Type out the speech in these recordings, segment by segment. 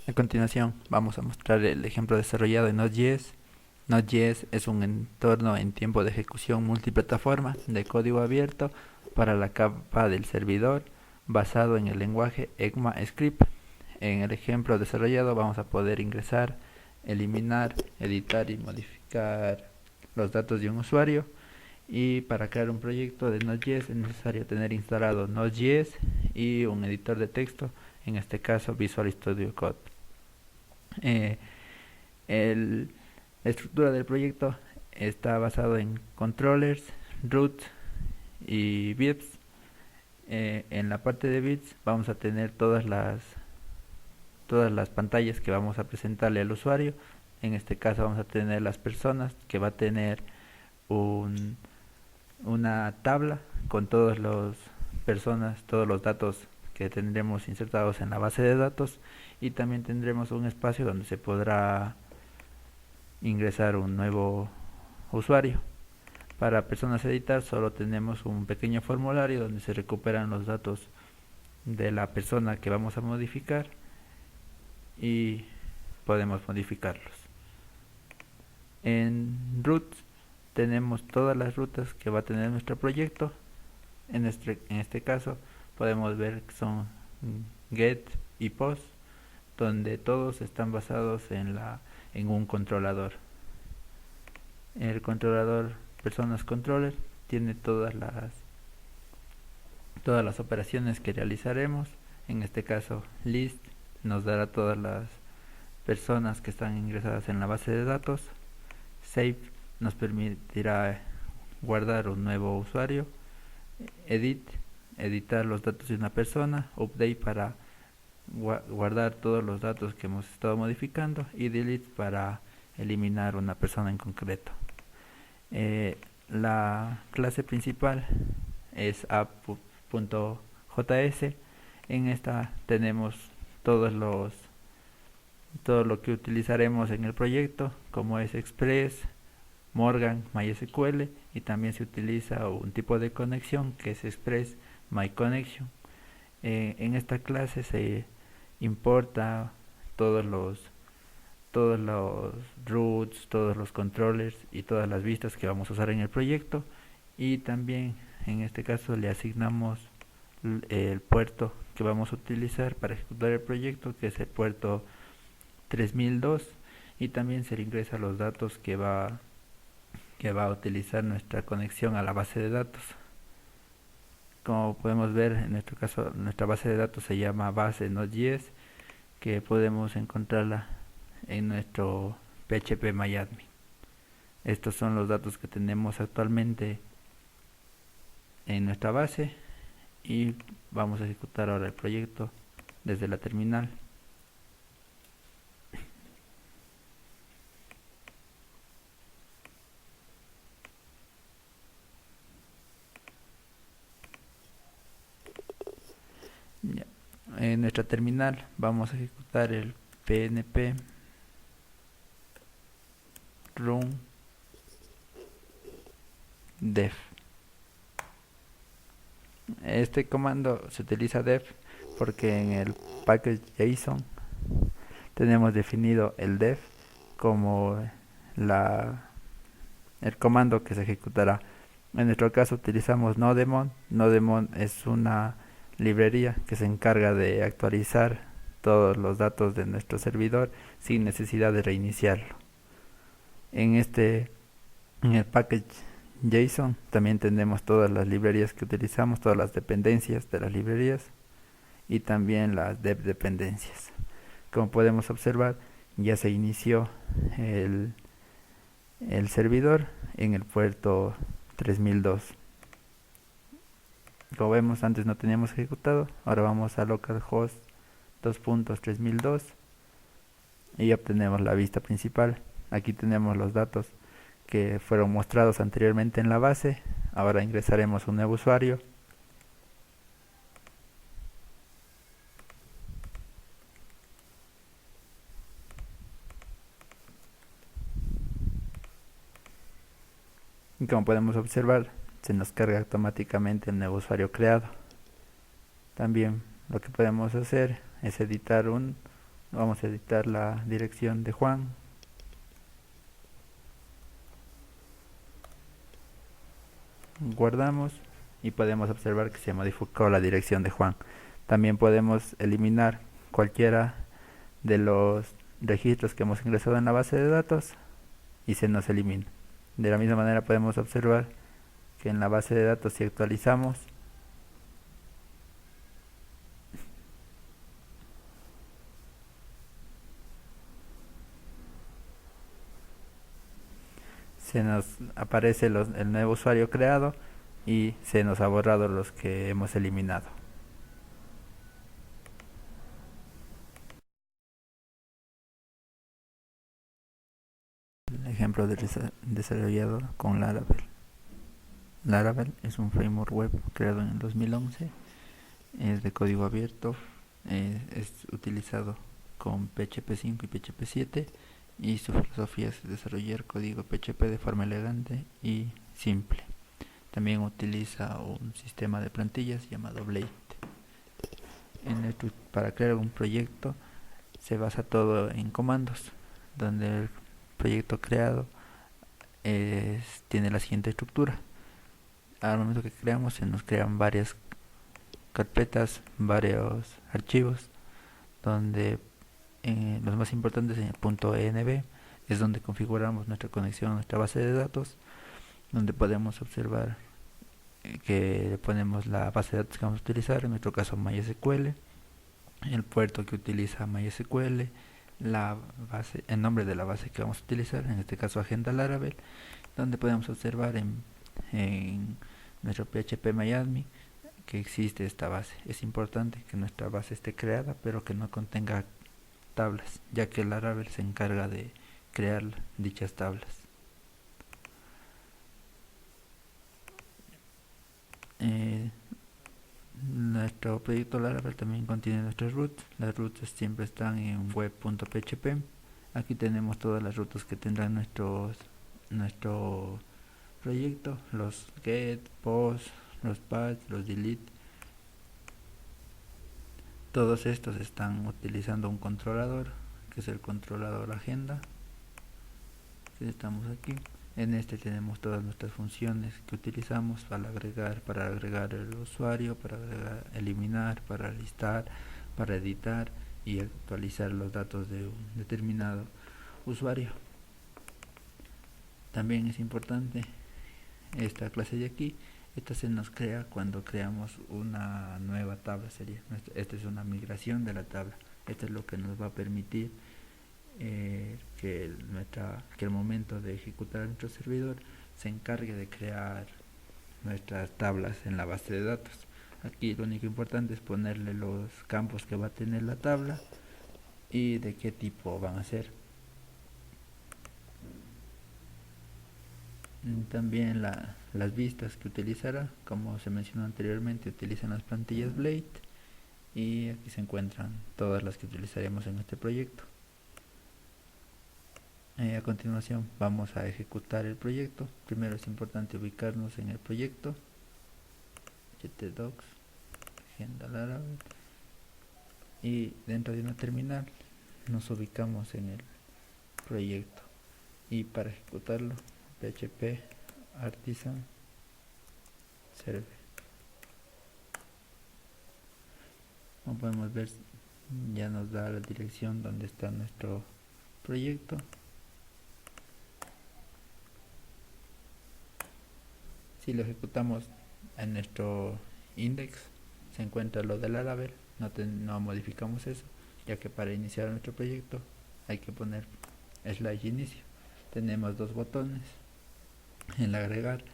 A continuación, vamos a mostrar el ejemplo desarrollado en Node.js. Node.js es un entorno en tiempo de ejecución multiplataforma de código abierto para la capa del servidor basado en el lenguaje ECMAScript. En el ejemplo desarrollado vamos a poder ingresar, eliminar, editar y modificar los datos de un usuario. Y para crear un proyecto de Node.js es necesario tener instalado Node.js y un editor de texto, en este caso Visual Studio Code. Eh, el- la estructura del proyecto está basado en controllers, root y bits. En la parte de bits vamos a tener todas las pantallas que vamos a presentarle al usuario. En este caso vamos a tener las personas, que va a tener un, una tabla con todos los datos que tendremos insertados en la base de datos, y también tendremos un espacio donde se podrá ingresar un nuevo usuario. Para personas a editar solo tenemos un pequeño formulario donde se recuperan los datos de la persona que vamos a modificar y podemos modificarlos. En root tenemos todas las rutas que va a tener nuestro proyecto. En este caso podemos ver que son get y post, donde todos están basados en un controlador. El controlador personas controller tiene todas las operaciones que realizaremos. En este caso list nos dará todas las personas que están ingresadas en la base de datos. Save nos permitirá guardar un nuevo usuario. Edit, editar los datos de una persona. Update para guardar todos los datos que hemos estado modificando. Y delete para eliminar una persona en concreto. La clase principal es app.js. En esta tenemos todos los todo lo que utilizaremos en el proyecto, como es Express, Morgan, MySQL, y también se utiliza un tipo de conexión que es Express My Connection. En esta clase se importa todos los todos los routes, todos los controllers y todas las vistas que vamos a usar en el proyecto, y también en este caso le asignamos el puerto que vamos a utilizar para ejecutar el proyecto, que es el puerto 3002, y también se le ingresa los datos que va a utilizar nuestra conexión a la base de datos. Como podemos ver, en nuestro caso nuestra base de datos se llama base Node.js, que podemos encontrarla en nuestro phpMyAdmin. Estos son los datos que tenemos actualmente en nuestra base, y vamos a ejecutar ahora el proyecto desde la terminal. Ya. En nuestra terminal vamos a ejecutar el pnp run def. Este comando se utiliza def porque en el package JSON tenemos definido el def como la, el comando que se ejecutará. En nuestro caso utilizamos Nodemon. Nodemon es una librería que se encarga de actualizar todos los datos de nuestro servidor sin necesidad de reiniciarlo. En el package JSON también tenemos todas las librerías que utilizamos, todas las dependencias de las librerías, y también las dependencias. Como podemos observar, ya se inició el, el servidor en el puerto 3002. Como vemos, antes no teníamos ejecutado. Ahora vamos a localhost 2.3002 y obtenemos la vista principal. Aquí tenemos los datos que fueron mostrados anteriormente en la base. Ahora ingresaremos un nuevo usuario. Y como podemos observar, se nos carga automáticamente el nuevo usuario creado. También lo que podemos hacer es editar Vamos a editar la dirección de Juan. Guardamos y podemos observar que se modificó la dirección de Juan. También podemos eliminar cualquiera de los registros que hemos ingresado en la base de datos y se nos elimina. De la misma manera podemos observar que en la base de datos, si actualizamos, se nos aparece el nuevo usuario creado y se nos ha borrado los que hemos eliminado. El ejemplo desarrollado con Laravel. Laravel es un framework web creado en el 2011, es de código abierto, es utilizado con PHP 5 y PHP 7 y su filosofía es desarrollar código PHP de forma elegante y simple. También utiliza un sistema de plantillas llamado Blade. Para crear un proyecto se basa todo en comandos, donde el proyecto creado tiene la siguiente estructura. Al momento que creamos, se nos crean varias carpetas, varios archivos, donde los más importantes en el .env es donde configuramos nuestra conexión a nuestra base de datos, donde podemos observar que le ponemos la base de datos que vamos a utilizar, en nuestro caso MySQL, el puerto que utiliza MySQL, el nombre de la base que vamos a utilizar, en este caso Agenda Laravel, donde podemos observar en nuestro PHP que existe esta base. Es importante que nuestra base esté creada, pero que no contenga tablas, ya que Laravel se encarga de crear dichas tablas. Nuestro proyecto Laravel también contiene nuestras roots. Las roots siempre están en web.php. Aquí tenemos todas las rutas que tendrá nuestro proyecto, los get, post, los patch, los delete. Todos estos están utilizando un controlador, que es el controlador agenda, que estamos aquí. En este tenemos todas nuestras funciones que utilizamos para agregar el usuario, para eliminar, para listar, para editar y actualizar los datos de un determinado usuario. También es importante esta clase de aquí. Esta se nos crea cuando creamos una nueva tabla. Esta es una migración de la tabla. Esto es lo que nos va a permitir que el momento de ejecutar nuestro servidor se encargue de crear nuestras tablas en la base de datos. Aquí lo único importante es ponerle los campos que va a tener la tabla y de qué tipo van a ser. También las vistas que utilizará, como se mencionó anteriormente, utilizan las plantillas Blade y aquí se encuentran todas las que utilizaremos en este proyecto. A continuación vamos a ejecutar el proyecto. Primero es importante ubicarnos en el proyecto, htdocs, agenda Laravel, y dentro de una terminal nos ubicamos en el proyecto y para ejecutarlo php artisan server. Como podemos ver, ya nos da la dirección donde está nuestro proyecto. Si lo ejecutamos en nuestro index se encuentra lo de Laravel, no modificamos eso, ya que para iniciar nuestro proyecto hay que poner /inicio. Tenemos dos botones, el agregar,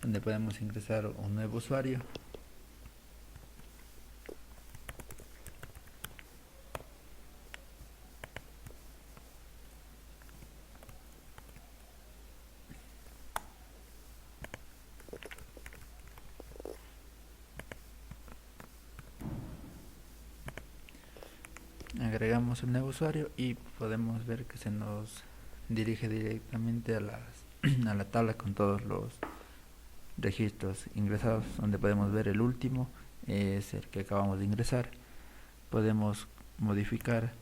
donde podemos ingresar un nuevo usuario, agregamos el nuevo usuario y podemos ver que se nos dirige directamente a la tabla con todos los registros ingresados, donde podemos ver el último es el que acabamos de ingresar. Podemos modificar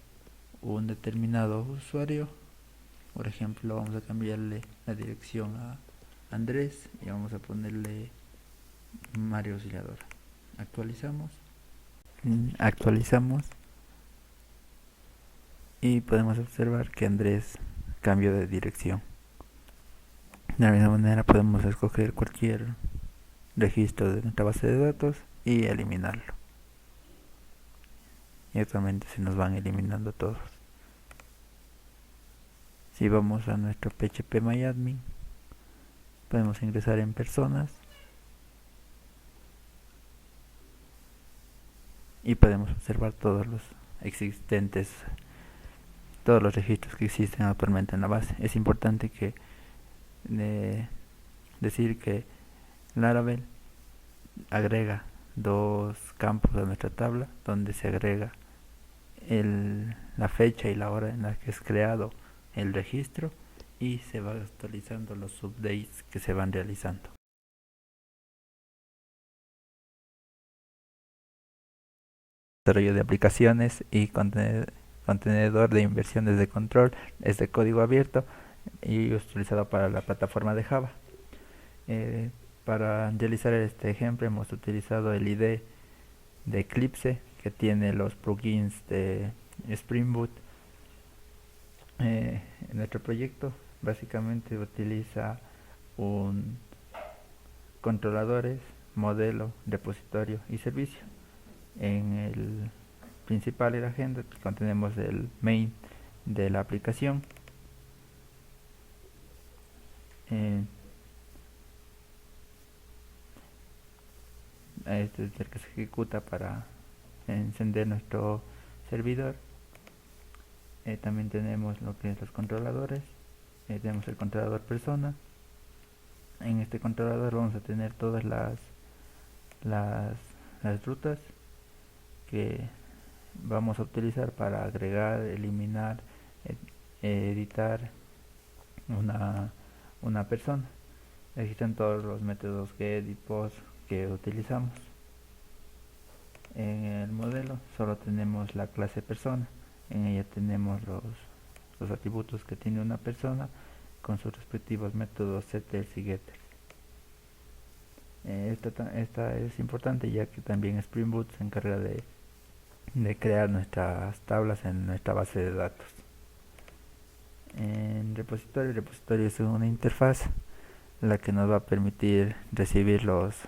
un determinado usuario. Por ejemplo, vamos a cambiarle la dirección a Andrés y vamos a ponerle Mario Auxiliadora. Actualizamos y podemos observar que Andrés cambió de dirección. De la misma manera podemos escoger cualquier registro de nuestra base de datos y eliminarlo. Y actualmente se nos van eliminando todos. Si vamos a nuestro phpMyAdmin, podemos ingresar en personas y podemos observar todos los registros que existen actualmente en la base. Es importante decir que Laravel agrega dos campos a nuestra tabla, donde se agrega la fecha y la hora en la que es creado el registro, y se va actualizando los updates que se van realizando. Desarrollo de aplicaciones y contenedor de inversiones de control es de código abierto y es utilizado para la plataforma de Java. Para realizar este ejemplo hemos utilizado el IDE de Eclipse, que tiene los plugins de Spring Boot. En nuestro proyecto básicamente utiliza controladores, modelo, repositorio y servicio. En el principal y la agenda contenemos el main de la aplicación. Este es el que se ejecuta para encender nuestro servidor. También tenemos lo que es los controladores. Tenemos el controlador persona. En este controlador vamos a tener todas las rutas que vamos a utilizar para agregar, eliminar, editar una persona. Existen todos los métodos get y post que utilizamos. En el modelo solo tenemos la clase persona. En ella tenemos los atributos que tiene una persona con sus respectivos métodos setters y getters. Esta es importante, ya que también Spring Boot se encarga de crear nuestras tablas en nuestra base de datos. En repositorio, el repositorio es una interfaz la que nos va a permitir recibir los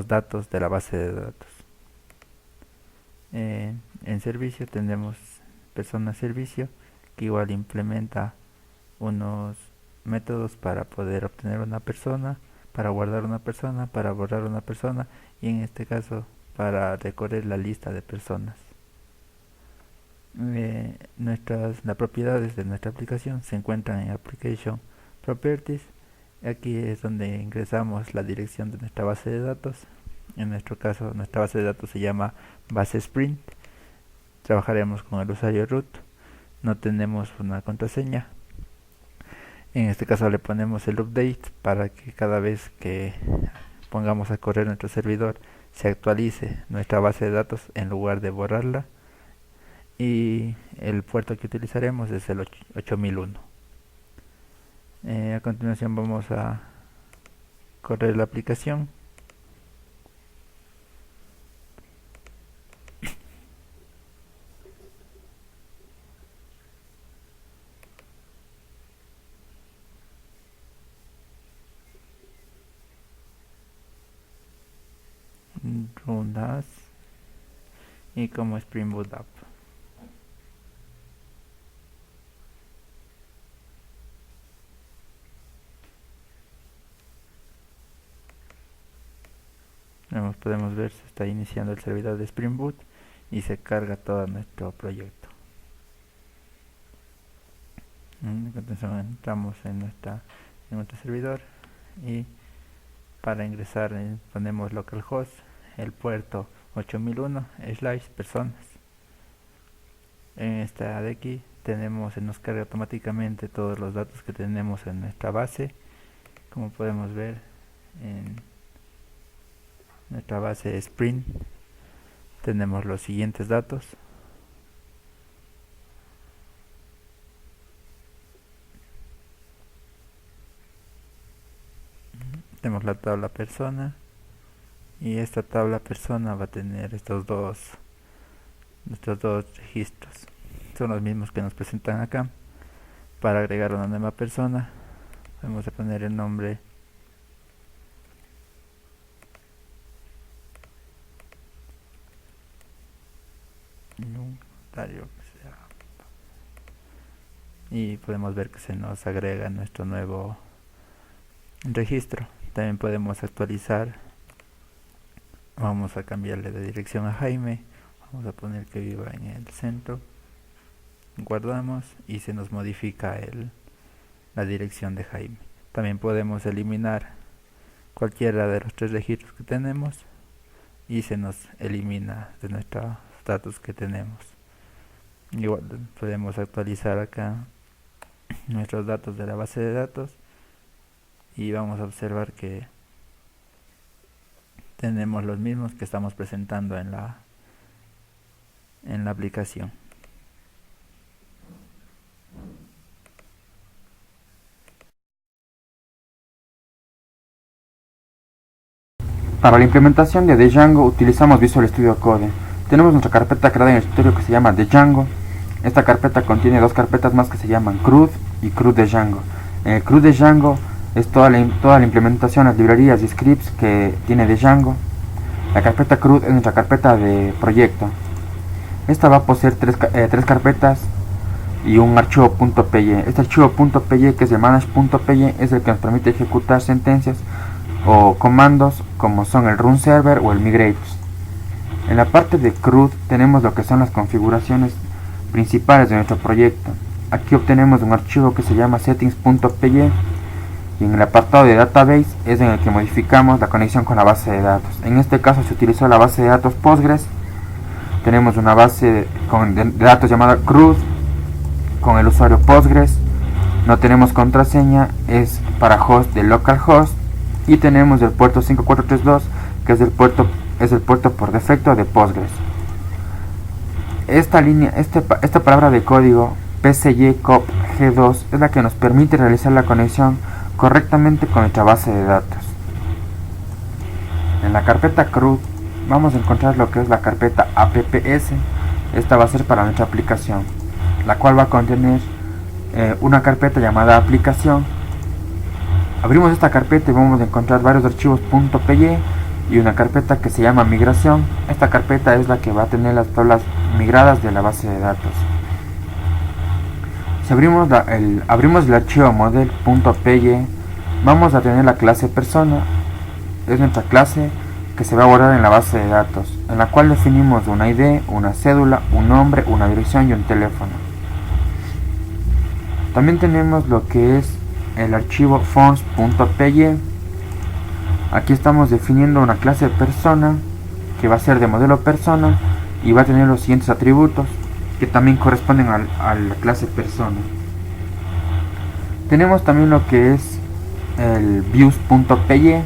datos de la base de datos. En servicio tenemos persona servicio, que igual implementa unos métodos para poder obtener una persona, para guardar una persona, para borrar una persona, y en este caso para recorrer la lista de personas. Las propiedades de nuestra aplicación se encuentran en Application Properties. Aquí es donde ingresamos la dirección de nuestra base de datos. En nuestro caso, nuestra base de datos se llama base Sprint. Trabajaremos con el usuario root. No tenemos una contraseña. En este caso le ponemos el update para que cada vez que pongamos a correr nuestro servidor se actualice nuestra base de datos en lugar de borrarla. Y el puerto que utilizaremos es el 8001. A continuación vamos a correr la aplicación. Run as y como Spring Boot App. Podemos ver, se está iniciando el servidor de Spring Boot y se carga todo nuestro proyecto. Entramos en nuestro servidor y para ingresar ponemos localhost, el puerto 8001/personas. En esta de aquí se nos carga automáticamente todos los datos que tenemos en nuestra base. Como podemos ver, en nuestra base Spring tenemos los siguientes datos: tenemos la tabla persona, y esta tabla persona va a tener estos dos registros. Son los mismos que nos presentan acá. Para agregar una nueva persona, vamos a poner el nombre y podemos ver que se nos agrega nuestro nuevo registro. También podemos actualizar. Vamos a cambiarle de dirección a Jaime. Vamos a poner que viva en el centro. Guardamos y se nos modifica la dirección de Jaime. También podemos eliminar cualquiera de los tres registros que tenemos y se nos elimina de nuestros datos que tenemos. Igual podemos actualizar acá nuestros datos de la base de datos y vamos a observar que tenemos los mismos que estamos presentando en la aplicación. Para la implementación de Django utilizamos Visual Studio Code. Tenemos nuestra carpeta creada en el escritorio que se llama Django. Esta carpeta contiene dos carpetas más que se llaman CRUD y CRUD Django. En el CRUD Django es toda la implementación, las librerías y scripts que tiene Django. La carpeta CRUD es nuestra carpeta de proyecto. Esta va a poseer tres carpetas y un archivo .py. Este archivo .py, que es el manage.py, es el que nos permite ejecutar sentencias o comandos como son el run server o el migrate. En la parte de CRUD tenemos lo que son las configuraciones principales de nuestro proyecto. Aquí obtenemos un archivo que se llama settings.py y en el apartado de database es en el que modificamos la conexión con la base de datos. En este caso se utilizó la base de datos Postgres. Tenemos una base de datos llamada CRUD con el usuario Postgres. No tenemos contraseña, es para host de localhost. Y tenemos el puerto 5432, que es el puerto por defecto de Postgres. Esta palabra de código PCY-COP G2 es la que nos permite realizar la conexión correctamente con nuestra base de datos. En la carpeta CRUD vamos a encontrar lo que es la carpeta apps. Esta va a ser para nuestra aplicación, la cual va a contener una carpeta llamada aplicación. Abrimos esta carpeta y vamos a encontrar varios archivos .py y una carpeta que se llama migración. Esta carpeta es la que va a tener las tablas migradas de la base de datos. Si abrimos el archivo model.py, vamos a tener la clase persona. Es nuestra clase que se va a guardar en la base de datos, en la cual definimos una ID, una cédula, un nombre, una dirección y un teléfono. También tenemos lo que es el archivo forms.py. Aquí estamos definiendo una clase persona que va a ser de modelo persona y va a tener los siguientes atributos que también corresponden a la clase persona. Tenemos también lo que es el views.py.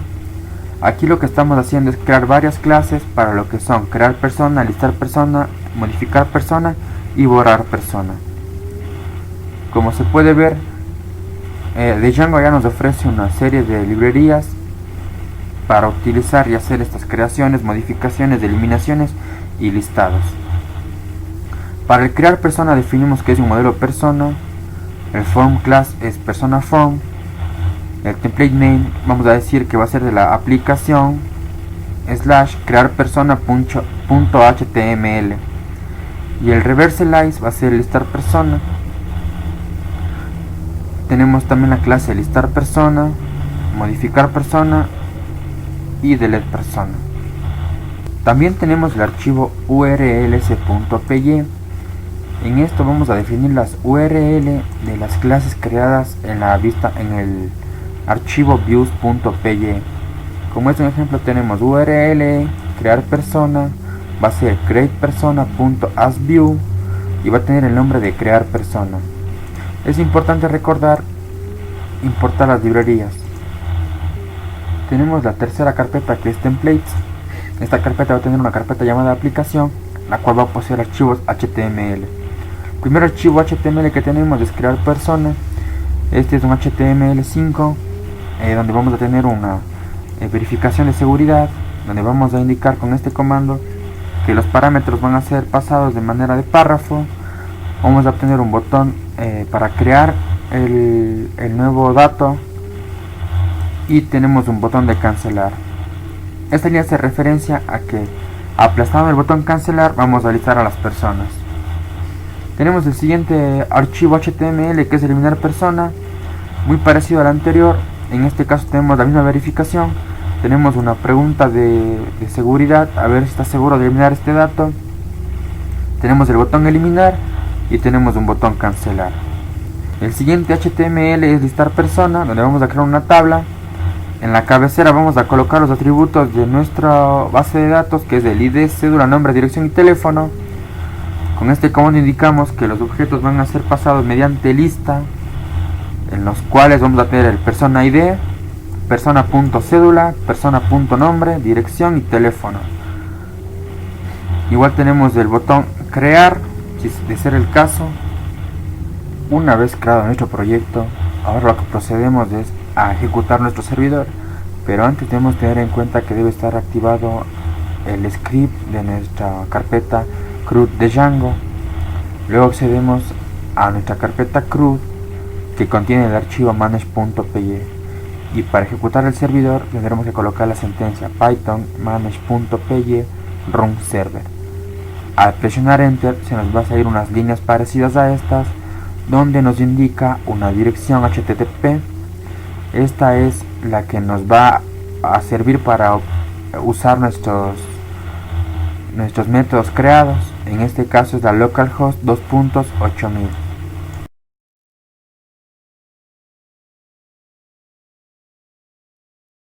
Aquí lo que estamos haciendo es crear varias clases para lo que son crear persona, listar persona, modificar persona y borrar persona. Como se puede ver, Django ya nos ofrece una serie de librerías para utilizar y hacer estas creaciones, modificaciones, eliminaciones y listados. Para el crear persona definimos que es un modelo persona, el form class es persona form, el template name vamos a decir que va a ser de la aplicación / crear persona.html y el reverse lines va a ser listar persona. Tenemos también la clase listar persona, modificar persona y delete persona. También tenemos el archivo urls.py. En esto vamos a definir las URL de las clases creadas en el archivo views.py. Como es un ejemplo, tenemos URL crear persona, va a ser createpersona.asView y va a tener el nombre de crear persona. Es importante recordar importar las librerías. Tenemos la tercera carpeta que es templates. Esta carpeta va a tener una carpeta llamada aplicación, la cual va a poseer archivos HTML. El primer archivo HTML que tenemos es crear persona. Este es un HTML5 donde vamos a tener una verificación de seguridad, donde vamos a indicar con este comando que los parámetros van a ser pasados de manera de párrafo. Vamos a obtener un botón para crear el nuevo dato y tenemos un botón de cancelar. Esta línea hace referencia a que aplastando el botón cancelar vamos a listar a las personas. Tenemos el siguiente archivo HTML, que es eliminar persona, muy parecido al anterior. En este caso tenemos la misma verificación, tenemos una pregunta de seguridad, a ver si está seguro de eliminar este dato. Tenemos el botón eliminar y tenemos un botón cancelar. El siguiente HTML es listar persona, donde vamos a crear una tabla. En la cabecera vamos a colocar los atributos de nuestra base de datos, que es el ID, cédula, nombre, dirección y teléfono. Con este comando indicamos que los objetos van a ser pasados mediante lista, en los cuales vamos a tener el persona ID, persona.cédula, persona.nombre, dirección y teléfono. Igual tenemos el botón crear, si de ser el caso. Una vez creado nuestro proyecto, ahora lo que procedemos es a ejecutar nuestro servidor, pero antes debemos tener en cuenta que debe estar activado el script de nuestra carpeta CRUD de Django. Luego accedemos a nuestra carpeta CRUD, que contiene el archivo manage.py, y para ejecutar el servidor tendremos que colocar la sentencia python manage.py run server. Al presionar enter se nos va a salir unas líneas parecidas a estas, donde nos indica una dirección HTTP. Esta es la que nos va a servir para usar nuestros métodos creados. En este caso es la localhost 2.8000.